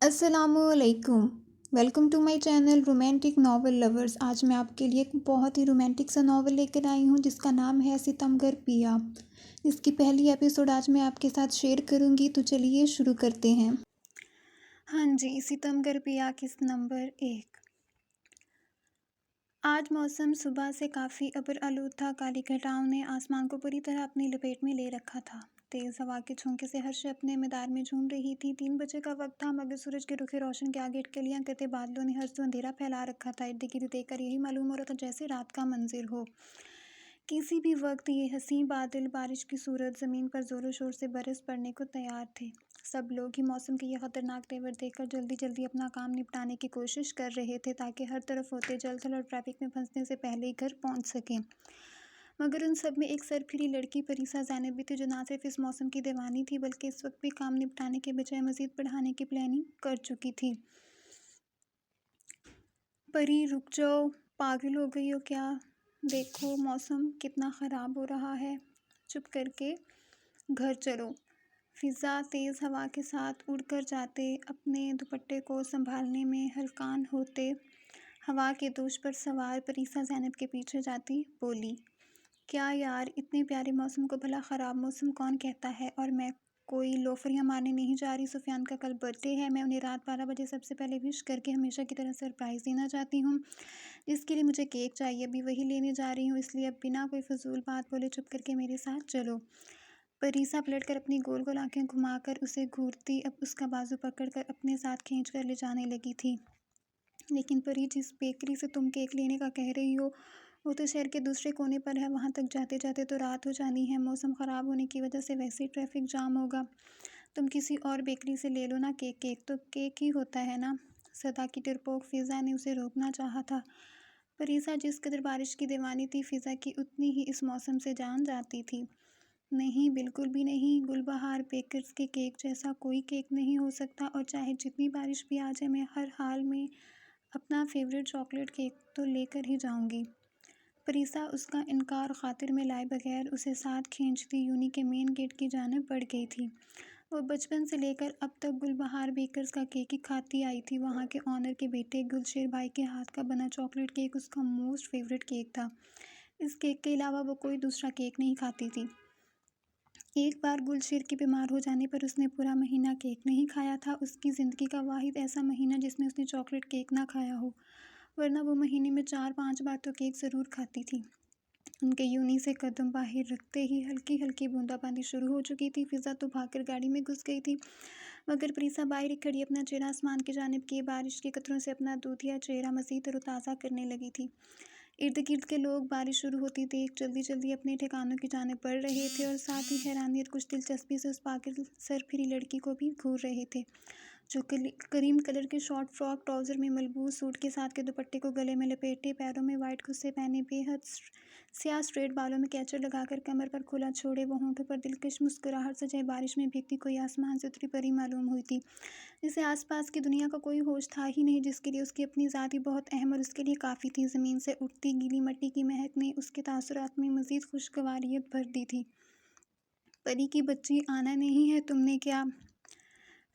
السلام علیکم۔ Welcome to my channel romantic novel lovers. آج میں آپ کے لیے ایک بہت ہی رومانٹک سا ناول لے کر آئی ہوں جس کا نام ہے ستمگر پیا۔ اس کی پہلی ایپیسوڈ آج میں آپ کے ساتھ شیئر کروں گی، تو چلیے شروع کرتے ہیں۔ ہاں جی، ستمگر پیا قسط نمبر 1۔ آج موسم صبح سے کافی ابر آلود تھا۔ کالی گھٹاؤں نے آسمان کو پوری طرح اپنی لپیٹ میں لے رکھا تھا۔ تیز ہوا کے جھونکے سے ہر شے اپنے مدار میں جھوم رہی تھی۔ 3 بجے کا وقت تھا مگر سورج کے رخ روشن کے آگے اٹکلیاں کرتے بادلوں نے ہر سو اندھیرا پھیلا رکھا تھا۔ ارد گرد دیکھ کر یہی معلوم ہو رہا تھا جیسے رات کا منظر ہو۔ کسی بھی وقت یہ حسین بادل بارش کی صورت زمین پر زور و شور سے برس پڑنے کو تیار تھے۔ سب لوگ ہی موسم کے یہ خطرناک تیور دیکھ کر جلدی جلدی اپنا کام نپٹانے کی کوشش کر رہے تھے تاکہ ہر طرف ہوتے جل تھل اور ٹریفک میں پھنسنے سے پہلے ہی گھر پہنچ سکیں۔ مگر ان سب میں ایک سرپھری لڑکی پریسا زینب بھی تھی جو نہ صرف اس موسم کی دیوانی تھی بلکہ اس وقت بھی کام نپٹانے کے بجائے مزید بڑھانے کی پلاننگ کر چکی تھی۔ پری رک جاؤ، پاگل ہو گئی ہو کیا؟ دیکھو موسم کتنا خراب ہو رہا ہے، چپ کر کے گھر چلو۔ فضا تیز ہوا کے ساتھ اڑ کر جاتے اپنے دوپٹے کو سنبھالنے میں ہلکان ہوتے ہوا کے دوش پر سوار پریسا زینب کے پیچھے جاتی بولی، کیا یار، اتنے پیارے موسم کو بھلا خراب موسم کون کہتا ہے؟ اور میں کوئی لوفریاں مارنے نہیں جا رہی۔ سفیان کا کل برتھ ڈے ہے، میں انہیں رات 12 بجے سب سے پہلے وش کر کے ہمیشہ کی طرح سرپرائز دینا چاہتی ہوں، جس کے لیے مجھے کیک چاہیے۔ ابھی وہی لینے جا رہی ہوں، اس لیے اب بنا کوئی فضول بات بولے چپ کر کے میرے ساتھ چلو۔ پریسا پلٹ کر اپنی گول گول آنکھیں گھما کر اسے گھورتی اب اس کا بازو پکڑ کر اپنے ساتھ کھینچ کر لے جانے لگی تھی۔ لیکن پری، جس بیکری سے تم کیک لینے کا کہہ رہی ہو وہ تو شہر کے دوسرے کونے پر ہے، وہاں تک جاتے جاتے تو رات ہو جانی ہے۔ موسم خراب ہونے کی وجہ سے ویسے ہی ٹریفک جام ہوگا، تم کسی اور بیکری سے لے لو نا کیک۔ کیک تو کیک ہی ہوتا ہے نا۔ صدا کی ڈرپوک فضا نے اسے روکنا چاہا تھا۔ پریسا جس قدر بارش کی دیوانی تھی، فضا کی اتنی ہی اس موسم سے جان جاتی تھی۔ نہیں، بالکل بھی نہیں، گل بہار بیکرز کے کیک جیسا کوئی کیک نہیں ہو سکتا، اور چاہے جتنی بارش بھی آ جائے میں ہر حال میں اپنا فیوریٹ چاکلیٹ کیک تو لے کر ہی جاؤں گی۔ پریسا اس کا انکار خاطر میں لائے بغیر اسے ساتھ کھینچتی یونی کے مین گیٹ کی جانب بڑھ گئی تھی۔ وہ بچپن سے لے کر اب تک گل بہار بیکرز کا کیک ہی کھاتی آئی تھی۔ وہاں کے آنر کے بیٹے گلشیر بھائی کے ہاتھ کا بنا چاکلیٹ کیک اس کا موسٹ فیوریٹ کیک تھا۔ اس کیک کے علاوہ وہ کوئی دوسرا کیک نہیں کھاتی تھی۔ ایک بار گلشیر کے بیمار ہو جانے پر اس نے پورا مہینہ کیک نہیں کھایا تھا، اس کی زندگی کا واحد ایسا مہینہ جس میں اس نے چاکلیٹ کیک نہ کھایا ہو، ورنہ وہ مہینے میں 4-5 بار تو کیک ضرور کھاتی تھی۔ ان کے یونی سے قدم باہر رکھتے ہی ہلکی ہلکی بوندا باندی شروع ہو چکی تھی۔ فضا تو بھاگ کر گاڑی میں گھس گئی تھی، مگر پریسا باہر ہی کھڑی اپنا چہرہ آسمان کی جانب کیے بارش کے قطروں سے اپنا دودھیا چہرہ مزید تر و تازہ کرنے لگی تھی۔ ارد گرد کے لوگ بارش شروع ہوتی دیکھ جلدی جلدی اپنے ٹھکانوں کی جانب بڑھ رہے تھے اور ساتھ ہی حیرانی اور کچھ دلچسپی سے اس پاگل سرپھری لڑکی کو بھی گھور رہے تھے جو کریم کلر کے شارٹ فراک ٹراؤزر میں ملبوس سوٹ کے ساتھ کے دوپٹے کو گلے میں لپیٹے، پیروں میں وائٹ خصے پہنے، بے حد سیاہ اسٹریٹ بالوں میں کیچر لگا کر کمر پر کھلا چھوڑے، وہ ہونٹوں پر دلکش مسکراہٹ سجائے بارش میں بھیگتی کوئی آسمان سے اتری پری معلوم ہوئی تھی، جسے آس پاس کی دنیا کا کوئی ہوش تھا ہی نہیں، جس کے لیے اس کی اپنی ذات ہی بہت اہم اور اس کے لیے کافی تھی۔ زمین سے اٹھتی گیلی مٹی کی مہک نے اس کے تاثرات میں مزید خوشگواریت بھر دی تھی۔ پری کی بچی، آنا نہیں ہے تم نے کیا؟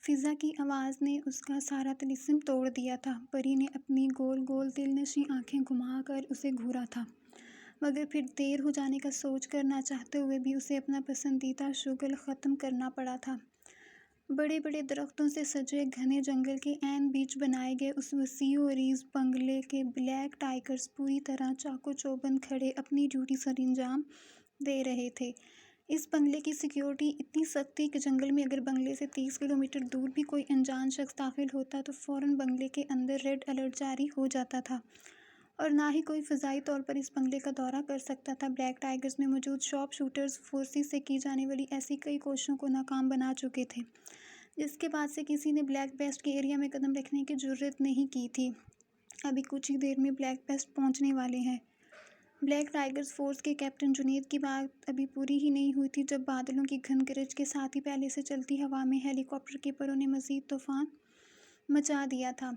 فضا کی آواز نے اس کا سارا طلسم توڑ دیا تھا۔ پری نے اپنی گول گول دلنشیں آنکھیں گھما کر اسے گھورا تھا، مگر پھر دیر ہو جانے کا سوچ کر نہ چاہتے ہوئے بھی اسے اپنا پسندیدہ شغل ختم کرنا پڑا تھا۔ بڑے بڑے درختوں سے سجے گھنے جنگل کے عین بیچ بنائے گئے اس وسیع و عریض بنگلے کے بلیک ٹائگرز پوری طرح چاق و چوبند کھڑے اپنی ڈیوٹی سر انجام دے رہے تھے۔ اس بنگلے کی سیکیورٹی اتنی سخت تھی کہ جنگل میں اگر بنگلے سے 30 کلومیٹر دور بھی کوئی انجان شخص داخل ہوتا تو فوراً بنگلے کے اندر ریڈ الرٹ جاری ہو جاتا تھا، اور نہ ہی کوئی فضائی طور پر اس بنگلے کا دورہ کر سکتا تھا۔ بلیک ٹائگرز میں موجود شارپ شوٹرز فورسز سے کی جانے والی ایسی کئی کوششوں کو ناکام بنا چکے تھے، جس کے بعد سے کسی نے بلیک بیسٹ کے ایریا میں قدم رکھنے کی جرات نہیں کی تھی۔ ابھی کچھ ہی دیر میں بلیک بیسٹ پہنچنے والے ہیں۔ بلیک ٹائگرز فورس کے کیپٹن جنید کی بات ابھی پوری ہی نہیں ہوئی تھی جب بادلوں کی گھن گرج کے ساتھ ہی پہلے سے چلتی ہوا میں ہیلی کاپٹر کے پروں نے مزید طوفان مچا دیا تھا۔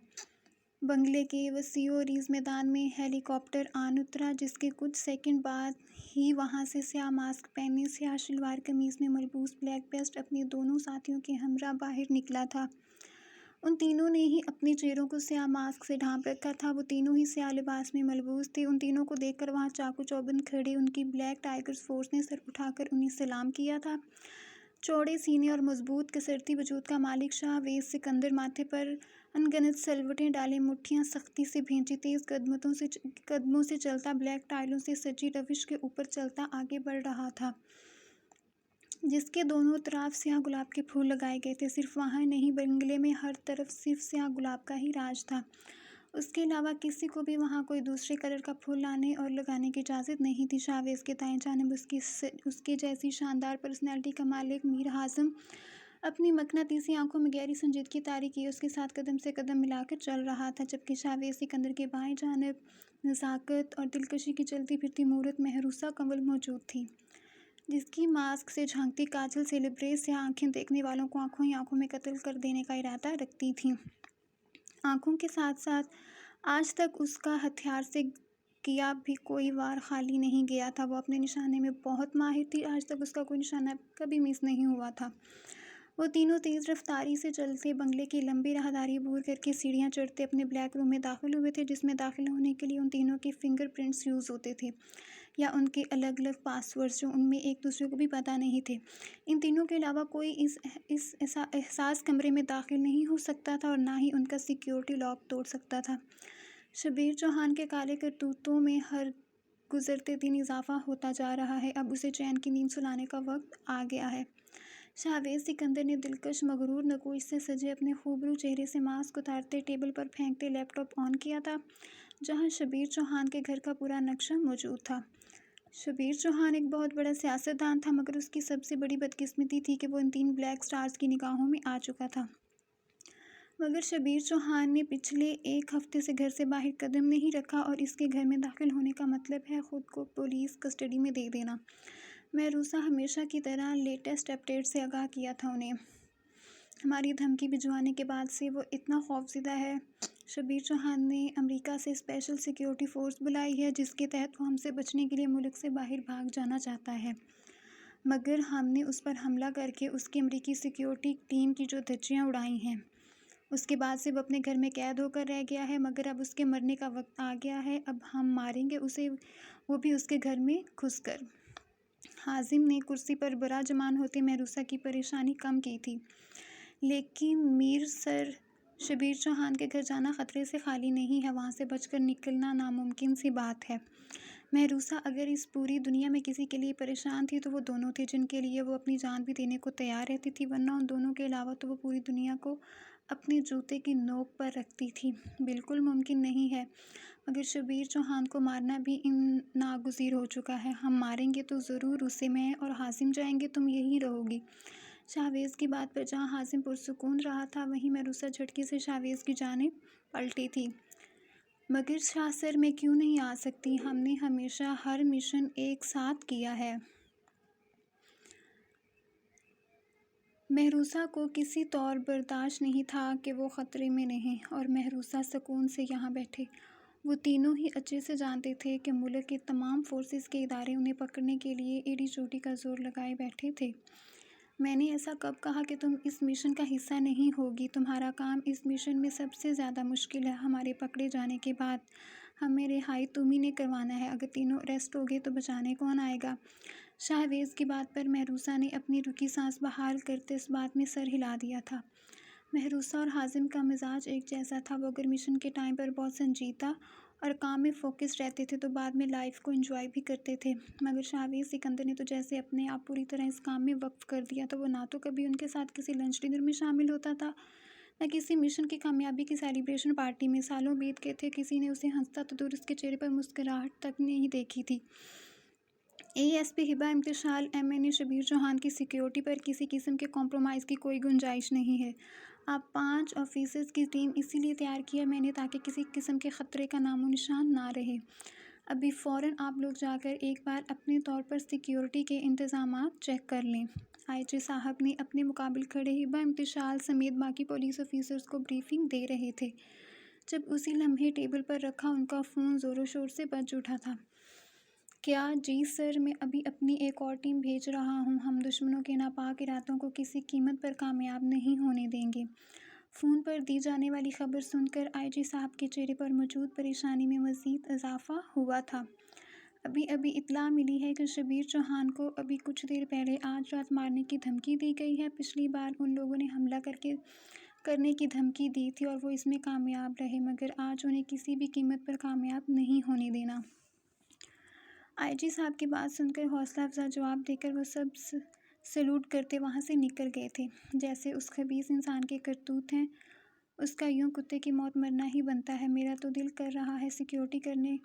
بنگلے کے وسیع و عریض میدان میں ہیلی کاپٹر آن اترا، جس کے کچھ سیکنڈ بعد ہی وہاں سے سیاہ ماسک پہنے، سیاہ شلوار قمیض میں ملبوس بلیک بیسٹ اپنے دونوں ساتھیوں کے ہمراہ باہر نکلا تھا۔ ان تینوں نے ہی اپنے چہروں کو سیاہ ماسک سے ڈھانپ رکھا تھا۔ وہ تینوں ہی سیاہ لباس میں ملبوس تھے۔ ان تینوں کو دیکھ کر وہاں چاقو چوبند کھڑے ان کی بلیک ٹائگرز فورس نے سر اٹھا کر انہیں سلام کیا تھا۔ چوڑے سینے اور مضبوط کسرتی وجود کا مالک شاہویز سکندر ماتھے پر انگنت سلوٹیں ڈالے مٹھیاں سختی سے بھینچی تیز قدموں سے چلتا بلیک ٹائلوں سے سجی روش کے اوپر چلتا آگے بڑھ رہا تھا جس کے دونوں طرف سیاہ گلاب کے پھول لگائے گئے تھے۔ صرف وہاں نہیں بنگلے میں ہر طرف صرف سیاہ گلاب کا ہی راج تھا۔ اس کے علاوہ کسی کو بھی وہاں کوئی دوسرے کلر کا پھول لانے اور لگانے کی اجازت نہیں تھی۔ شاہویز کے دائیں جانب اس کے جیسی شاندار پرسنالٹی کا مالک میر ہاشم اپنی مقناطیسی آنکھوں میں گہری سنجیدگی طاری کیے اس کے ساتھ قدم سے قدم ملا کر چل رہا تھا، جبکہ شاہویز سکندر کے بائیں جانب نزاکت اور دلکشی کی چلتی پھرتی مورت مہروسہ کنول موجود تھی، جس کی ماسک سے جھانکتی کاجل سے لبریز سیاہ آنکھیں دیکھنے والوں کو آنکھوں ہی آنکھوں میں قتل کر دینے کا ارادہ رکھتی تھیں۔ آنکھوں کے ساتھ ساتھ آج تک اس کا ہتھیار سے کیا بھی کوئی وار خالی نہیں گیا تھا۔ وہ اپنے نشانے میں بہت ماہر تھی، آج تک اس کا کوئی نشانہ کبھی مس نہیں ہوا تھا۔ وہ تینوں تیز رفتاری سے چلتے بنگلے کی لمبی راہداری عبور کر کے سیڑھیاں چڑھتے اپنے بلیک روم میں داخل ہوئے تھے، جس میں داخل ہونے کے لیے ان تینوں کے فنگر پرنٹس یوز ہوتے تھے یا ان کے الگ الگ پاس ورڈز جو ان میں ایک دوسرے کو بھی پتہ نہیں تھے۔ ان تینوں کے علاوہ کوئی اس حساس کمرے میں داخل نہیں ہو سکتا تھا اور نہ ہی ان کا سیکیورٹی لاک توڑ سکتا تھا۔ شبیر چوہان کے کالے کرتوتوں میں ہر گزرتے دن اضافہ ہوتا جا رہا ہے۔ اب اسے چین کی نیند سلانے کا وقت آ گیا ہے۔ شاہویز سکندر نے دلکش مغرور نقوش سے سجے اپنے خوبرو چہرے سے ماسک اتارتے ٹیبل پر پھینکتے لیپ ٹاپ آن کیا تھا، جہاں شبیر چوہان کے گھر کا پورا نقشہ موجود تھا۔ شبیر چوہان ایک بہت بڑا سیاستدان تھا، مگر اس کی سب سے بڑی بدقسمتی تھی کہ وہ ان تین بلیک اسٹارز کی نگاہوں میں آ چکا تھا۔ مگر شبیر چوہان نے پچھلے ایک ہفتے سے گھر سے باہر قدم نہیں رکھا اور اس کے گھر میں داخل ہونے کا مطلب ہے خود کو پولیس کسٹڈی میں دے دینا۔ مہروسہ ہمیشہ کی طرح لیٹسٹ اپڈیٹ سے آگاہ کیا تھا انہیں۔ ہماری دھمکی بھجوانے کے بعد سے وہ اتنا خوفزدہ ہے۔ شبیر چوہان نے امریکہ سے اسپیشل سیکیورٹی فورس بلائی ہے، جس کے تحت وہ ہم سے بچنے کے لیے ملک سے باہر بھاگ جانا چاہتا ہے، مگر ہم نے اس پر حملہ کر کے اس کی امریکی سیکیورٹی ٹیم کی جو دھجیاں اڑائی ہیں، اس کے بعد سے وہ اپنے گھر میں قید ہو کر رہ گیا ہے، مگر اب اس کے مرنے کا وقت آ گیا ہے۔ اب ہم ماریں گے اسے، وہ بھی اس کے گھر میں گھس کر۔ ہاشم نے کرسی پر براجمان ہوتے مہروسہ کی پریشانی کم کی تھی، لیکن میر سر شبیر چوہان کے گھر جانا خطرے سے خالی نہیں ہے، وہاں سے بچ کر نکلنا ناممکن سی بات ہے۔ مہروسہ اگر اس پوری دنیا میں کسی کے لیے پریشان تھی تو وہ دونوں تھے، جن کے لیے وہ اپنی جان بھی دینے کو تیار رہتی تھی، ورنہ ان دونوں کے علاوہ تو وہ پوری دنیا کو اپنے جوتے کی نوک پر رکھتی تھی۔ بالکل ممکن نہیں ہے، مگر شبیر چوہان کو مارنا بھی ناگزیر ہو چکا ہے۔ ہم ماریں گے تو ضرور اسے، میں اور ہاشم جائیں گے، تم یہیں رہو گی۔ شاہویز کی بات پر جہاں ہاشم پرسکون رہا تھا، وہیں مہروسہ جھٹکے سے شاہویز کی جانب پلٹی تھی۔ مگر شاہ سر، میں کیوں نہیں آ سکتی؟ ہم نے ہمیشہ ہر مشن ایک ساتھ کیا ہے۔ مہروسہ کو کسی طور برداشت نہیں تھا کہ وہ خطرے میں نہیں، اور مہروسہ سکون سے یہاں بیٹھے۔ وہ تینوں ہی اچھے سے جانتے تھے کہ ملک کے تمام فورسز کے ادارے انہیں پکڑنے کے لیے ایڑی چوٹی کا زور لگائے بیٹھے تھے۔ میں نے ایسا کب کہا کہ تم اس مشن کا حصہ نہیں ہوگی؟ تمہارا کام اس مشن میں سب سے زیادہ مشکل ہے۔ ہمارے پکڑے جانے کے بعد ہمیں رہائی تم ہی نے کروانا ہے۔ اگر تینوں اریسٹ ہو گئے تو بچانے کون آئے گا؟ شاہویز کی بات پر مہروسہ نے اپنی رکی سانس بحال کرتے اس بات میں سر ہلا دیا تھا۔ مہروسہ اور ہاشم کا مزاج ایک جیسا تھا۔ وہ اگر مشن کے ٹائم پر بہت سنجیدہ اور کام میں فوکس رہتے تھے تو بعد میں لائف کو انجوائے بھی کرتے تھے، مگر شاہویز سکندر نے تو جیسے اپنے آپ پوری طرح اس کام میں وقف کر دیا تھا۔ وہ نہ تو کبھی ان کے ساتھ کسی لنچ ڈنر میں شامل ہوتا تھا، نہ کسی مشن کی کامیابی کی سیلیبریشن پارٹی میں۔ سالوں بیت گئے تھے، کسی نے اسے ہنستا تندرست کے چہرے پر مسکراہٹ تک نہیں دیکھی تھی۔ A S P Hiba امتشال M اے نے شبیر چوہان کی سیکیورٹی پر کسی قسم کے کمپرومائز کی کوئی گنجائش نہیں ہے۔ آپ 5 آفیسرز کی ٹیم اسی لیے تیار کی ہے میں نے، تاکہ کسی قسم کے خطرے کا نام و نشان نہ رہے۔ ابھی فوراً آپ لوگ جا کر ایک بار اپنے طور پر سیکیورٹی کے انتظامات چیک کر لیں۔ آئی جی صاحب نے اپنے مقابل کھڑے ہبہ امتشال سمیت باقی پولیس آفیسرز کو بریفنگ دے رہے تھے، جب اسی لمحے ٹیبل پر رکھا ان کا فون زور و شور سے بج اٹھا تھا۔ کیا؟ جی سر، میں ابھی اپنی ایک اور ٹیم بھیج رہا ہوں۔ ہم دشمنوں کے ناپاک ارادوں کو کسی قیمت پر کامیاب نہیں ہونے دیں گے۔ فون پر دی جانے والی خبر سن کر آئی جی صاحب کے چہرے پر موجود پریشانی میں مزید اضافہ ہوا تھا۔ ابھی ابھی اطلاع ملی ہے کہ شبیر چوہان کو ابھی کچھ دیر پہلے آج رات مارنے کی دھمکی دی گئی ہے۔ پچھلی بار ان لوگوں نے حملہ کرنے کی دھمکی دی تھی اور وہ اس میں کامیاب رہے، مگر آج انہیں کسی بھی قیمت پر کامیاب نہیں ہونے دینا۔ آئی جی صاحب کی بات سن کر حوصلہ افزا جواب دے کر وہ سب سلوٹ کرتے وہاں سے نکل گئے تھے۔ جیسے اس خبیث انسان کے کرتوت ہیں، اس کا یوں کتے کی موت مرنا ہی بنتا ہے۔ میرا تو دل کر رہا ہے سیکیورٹی کرنے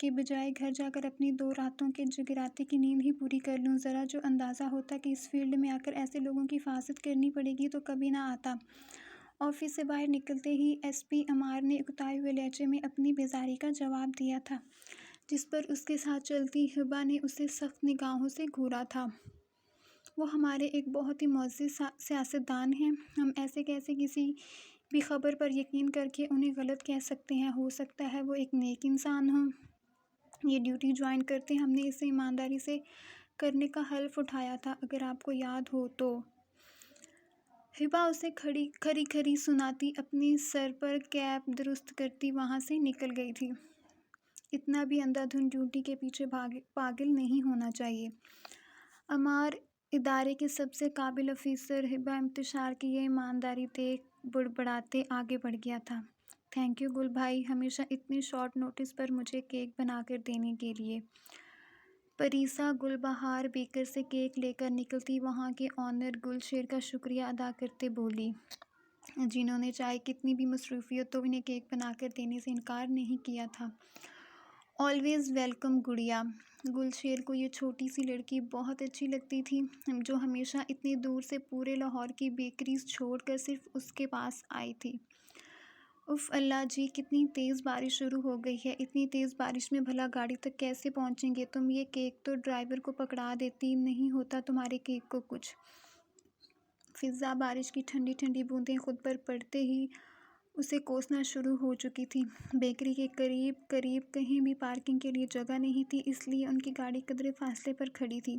کے بجائے گھر جا کر اپنی 2 راتوں کے جگراتے کی نیند ہی پوری کر لوں۔ ذرا جو اندازہ ہوتا کہ اس فیلڈ میں آ کر ایسے لوگوں کی حفاظت کرنی پڑے گی تو کبھی نہ آتا۔ آفس سے باہر نکلتے ہی ایس پی امار نے اکتائے ہوئے لہجے میں اپنی بیزاری کا جواب دیا تھا، جس پر اس کے ساتھ چلتی ہبا نے اسے سخت نگاہوں سے گھورا تھا۔ وہ ہمارے ایک بہت ہی معزز سیاستدان ہیں، ہم ایسے کیسے کسی بھی خبر پر یقین کر کے انہیں غلط کہہ سکتے ہیں؟ ہو سکتا ہے وہ ایک نیک انسان ہوں۔ یہ ڈیوٹی جوائن کرتے ہم نے اسے ایمانداری سے کرنے کا حلف اٹھایا تھا، اگر آپ کو یاد ہو تو۔ ہبا اسے کھری کھری سناتی اپنی سر پر کیپ درست کرتی وہاں سے نکل گئی تھی۔ اتنا بھی اندھا دھند ڈیوٹی کے پیچھے پاگل نہیں ہونا چاہیے۔ امار ادارے کے سب سے قابل افیسر ہبا انتشار کی یہ ایمانداری دیکھ بڑبڑاتے آگے بڑھ گیا تھا۔ تھینک یو گل بھائی، ہمیشہ اتنے شارٹ نوٹس پر مجھے کیک بنا کر دینے کے لیے۔ پریسا گل بہار بیکر سے کیک لے کر نکلتی وہاں کے آنر گل شیر کا شکریہ ادا کرتے بولی، جنہوں نے چاہے کتنی بھی مصروفیت تو انہیں کیک بنا کر دینے سے انکار نہیں کیا تھا۔ آلویز ویلکم گڑیا۔ گل شیر کو یہ چھوٹی سی لڑکی بہت اچھی لگتی تھی، جو ہمیشہ اتنی دور سے پورے لاہور کی بیکریز چھوڑ کر صرف اس کے پاس آئی تھی۔ اف اللہ جی، کتنی تیز بارش شروع ہو گئی ہے، اتنی تیز بارش میں بھلا گاڑی تک کیسے پہنچیں گے؟ تم یہ کیک تو ڈرائیور کو پکڑا دیتی، نہیں ہوتا تمہارے کیک کو کچھ۔ فضا بارش کی ٹھنڈی ٹھنڈی بوندیں خود پر پڑتے ہی اسے کوسنا شروع ہو چکی تھی۔ بیکری کے قریب کہیں بھی پارکنگ کے لیے جگہ نہیں تھی، اس لیے ان کی گاڑی قدرے فاصلے پر کھڑی تھی۔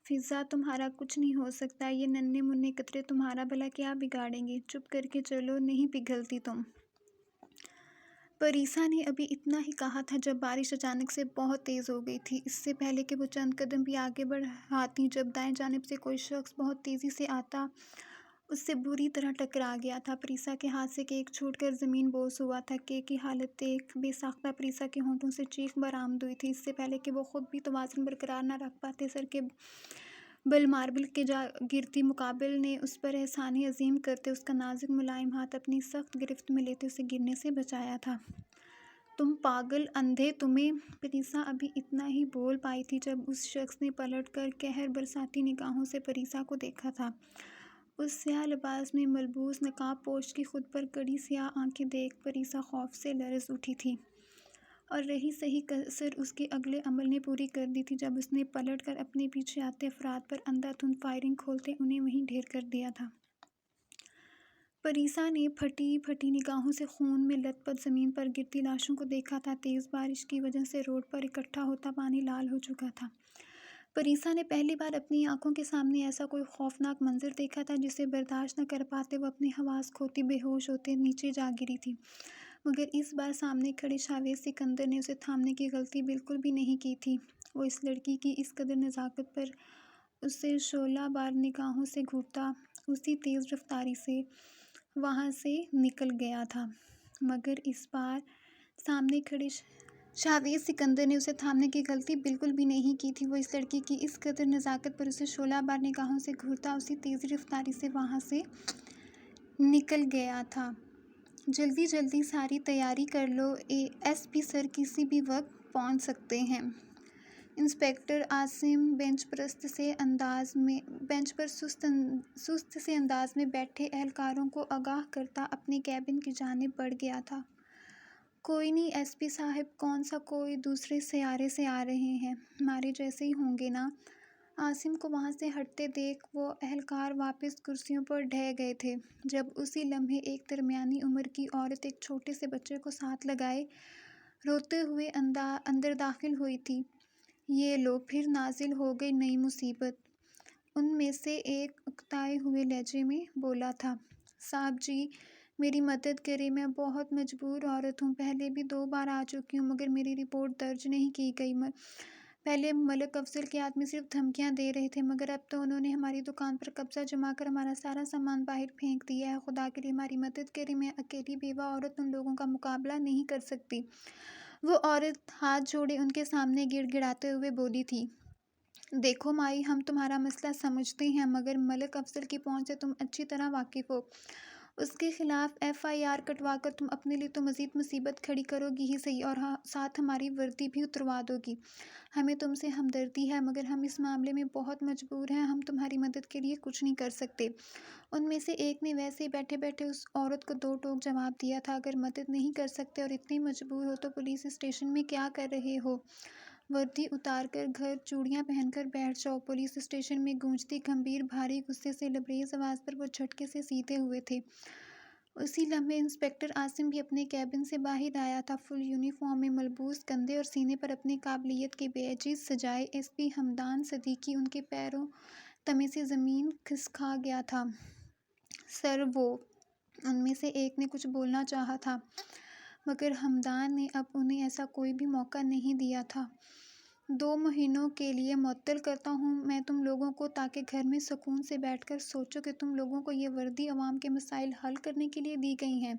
فضا، تمہارا کچھ نہیں ہو سکتا، یہ ننھے منھے قطرے تمہارا بھلا کیا بگاڑیں گے؟ چپ کر کے چلو، نہیں پگھلتی تم۔ پریسا نے ابھی اتنا ہی کہا تھا جب بارش اچانک سے بہت تیز ہو گئی تھی۔ اس سے پہلے کہ وہ چند قدم بھی آگے بڑھاتی، جب دائیں جانب سے کوئی شخص بہت تیزی سے آتا اس سے بری طرح ٹکرا گیا تھا۔ پریسا کے ہاتھ سے کیک چھوٹ کر زمین بوس ہوا تھا۔ کیک کی حالت دیکھ بے ساختہ پریسا کے ہونٹوں سے چیخ برآمد ہوئی تھی۔ اس سے پہلے کہ وہ خود بھی توازن برقرار نہ رکھ پاتے، سر کے بل ماربل کے جا گرتی مقابل نے اس پر احسان عظیم کرتے اس کا نازک ملائم ہاتھ اپنی سخت گرفت میں لیتے اسے گرنے سے بچایا تھا۔ تم پاگل اندھے، تمہیں… پریسا ابھی اتنا ہی بول پائی تھی جب اس شخص نے پلٹ کر قہر برساتی نگاہوں سے پریسا کو دیکھا تھا۔ اس سیاہ لباس میں ملبوس نقاب پوش کی خود پر کڑی سیاہ آنکھیں دیکھ پریسا خوف سے لرز اٹھی تھی، اور رہی سہی کسر اس کے اگلے عمل نے پوری کر دی تھی جب اس نے پلٹ کر اپنے پیچھے آتے افراد پر اندھا دھند فائرنگ کھولتے انہیں وہیں ڈھیر کر دیا تھا۔ پریسا نے پھٹی پھٹی نگاہوں سے خون میں لت پت زمین پر گرتی لاشوں کو دیکھا تھا۔ تیز بارش کی وجہ سے روڈ پر اکٹھا ہوتا پانی لال ہو چکا تھا۔ پریسا نے پہلی بار اپنی آنکھوں کے سامنے ایسا کوئی خوفناک منظر دیکھا تھا جسے برداشت نہ کر پاتے وہ اپنے حواس کھوتی بے ہوش ہوتے نیچے جا گری تھی، مگر اس بار سامنے کھڑے شاویز سکندر نے اسے تھامنے کی غلطی بالکل بھی نہیں کی تھی۔ وہ اس لڑکی کی اس قدر نزاکت پر اسے شعلہ بار نگاہوں سے گھورتا اسی تیز رفتاری سے وہاں سے نکل گیا تھا، مگر اس بار سامنے کھڑے شاویز سکندر نے اسے تھامنے کی غلطی بالکل بھی نہیں کی تھی۔ وہ اس لڑکی کی اس قدر نزاکت پر اسے شعلہ بار نگاہوں سے گھورتا اسی تیز رفتاری سے وہاں سے نکل گیا تھا۔ جلدی جلدی ساری تیاری کر لو، ایس پی سر کسی بھی وقت پہنچ سکتے ہیں۔ انسپکٹر عاصم بینچ پر سست سے انداز میں بیٹھے اہلکاروں کو آگاہ کرتا اپنے کیبن کی جانب بڑھ گیا تھا۔ کوئی نہیں ایس پی صاحب، کون سا کوئی دوسرے سیارے سے آ رہے ہیں، ہمارے جیسے ہی ہوں گے نا؟ عاصم کو وہاں سے ہٹتے دیکھ وہ اہلکار واپس کرسیوں پر ڈھہ گئے تھے، جب اسی لمحے ایک درمیانی عمر کی عورت ایک چھوٹے سے بچے کو ساتھ لگائے روتے ہوئے اندر داخل ہوئی تھی۔ یہ لو، پھر نازل ہو گئی نئی مصیبت، ان میں سے ایک اکتائے ہوئے لہجے میں بولا تھا۔ صاحب جی میری مدد کریں، میں بہت مجبور عورت ہوں، پہلے بھی 2 بار آ چکی ہوں مگر میری رپورٹ درج نہیں کی گئی۔ پہلے ملک افضل کے آدمی صرف دھمکیاں دے رہے تھے مگر اب تو انہوں نے ہماری دکان پر قبضہ جما کر ہمارا سارا سامان باہر پھینک دیا ہے۔ خدا کے لیے ہماری مدد کریں، میں اکیلی بیوہ عورت ان لوگوں کا مقابلہ نہیں کر سکتی۔ وہ عورت ہاتھ جوڑے ان کے سامنے گڑ گڑاتے ہوئے بولی تھی، دیکھو مائی، ہم تمہارا مسئلہ سمجھتے ہیں مگر ملک افضل کی پہنچ سے تم اچھی طرح واقف ہو۔ اس کے خلاف FIR کٹوا کر تم اپنے لیے تو مزید مصیبت کھڑی کرو گی ہی صحیح، اور ساتھ ہماری وردی بھی اتروا دو گی۔ ہمیں تم سے ہمدردی ہے مگر ہم اس معاملے میں بہت مجبور ہیں، ہم تمہاری مدد کے لیے کچھ نہیں کر سکتے۔ ان میں سے ایک نے ویسے ہی بیٹھے بیٹھے اس عورت کو 2 ٹوک جواب دیا تھا، اگر مدد نہیں کر سکتے اور اتنے مجبور ہو تو پولیس اسٹیشن میں کیا کر رہے ہو؟ وردی اتار کر گھر چوڑیاں پہن کر بیٹھ جاؤ۔ پولیس اسٹیشن میں گونجتی گمبھیر بھاری غصے سے لبریز آواز پر وہ جھٹکے سے سیدھے ہوئے تھے۔ اسی لمحے انسپکٹر عاصم بھی اپنے کیبن سے باہر آیا تھا، فل یونیفارم میں ملبوس، کندھے اور سینے پر اپنی قابلیت کے بیجز سجائے۔ SP حمدان صدیقی ان کے پیروں تمے سے زمین کھسکا گیا تھا۔ سر وہ، ان میں سے ایک نے کچھ بولنا چاہا تھا مگر حمدان نے اب انہیں ایسا کوئی بھی موقع نہیں دیا تھا۔ 2 مہینوں کے لیے معطل کرتا ہوں میں تم لوگوں کو تاکہ گھر میں سکون سے بیٹھ کر سوچو کہ تم لوگوں کو یہ وردی عوام کے مسائل حل کرنے کے لیے دی گئی ہیں،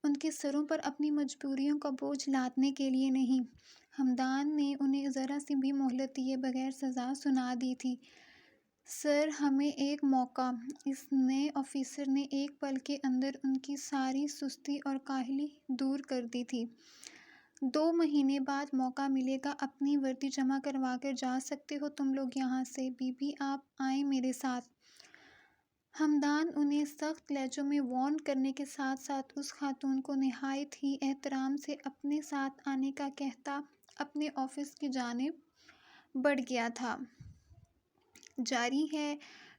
ان کے سروں پر اپنی مجبوریوں کا بوجھ لادنے کے لیے نہیں۔ حمدان نے انہیں ذرا سی بھی مہلت دیے بغیر سزا سنا دی تھی۔ سر ہمیں ایک موقع، اس نئے آفیسر نے ایک پل کے اندر ان کی ساری سستی اور کاہلی دور کر دی تھی۔ 2 مہینے بعد موقع ملے گا، اپنی وردی جمع کروا کر جا سکتے ہو تم لوگ یہاں سے۔ بی بی آپ آئیں میرے ساتھ۔ حمدان انہیں سخت لہجوں میں وارن کرنے کے ساتھ ساتھ اس خاتون کو نہایت ہی احترام سے اپنے ساتھ آنے کا کہتا اپنے آفس کی جانب بڑھ گیا تھا۔ جاری ہے۔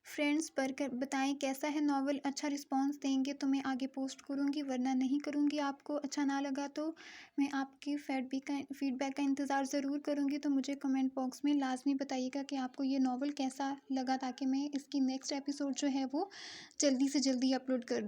فرینڈز پڑھ کر بتائیں کیسا ہے ناول، اچھا رسپانس دیں گے تو میں آگے پوسٹ کروں گی، ورنہ نہیں کروں گی۔ آپ کو اچھا نہ لگا تو میں آپ کی فیڈ بیک کا انتظار ضرور کروں گی، تو مجھے کمنٹ باکس میں لازمی بتائیے گا کہ آپ کو یہ ناول کیسا لگا تاکہ میں اس کی نیکسٹ ایپیسوڈ جو ہے وہ جلدی سے جلدی اپلوڈ کر دوں۔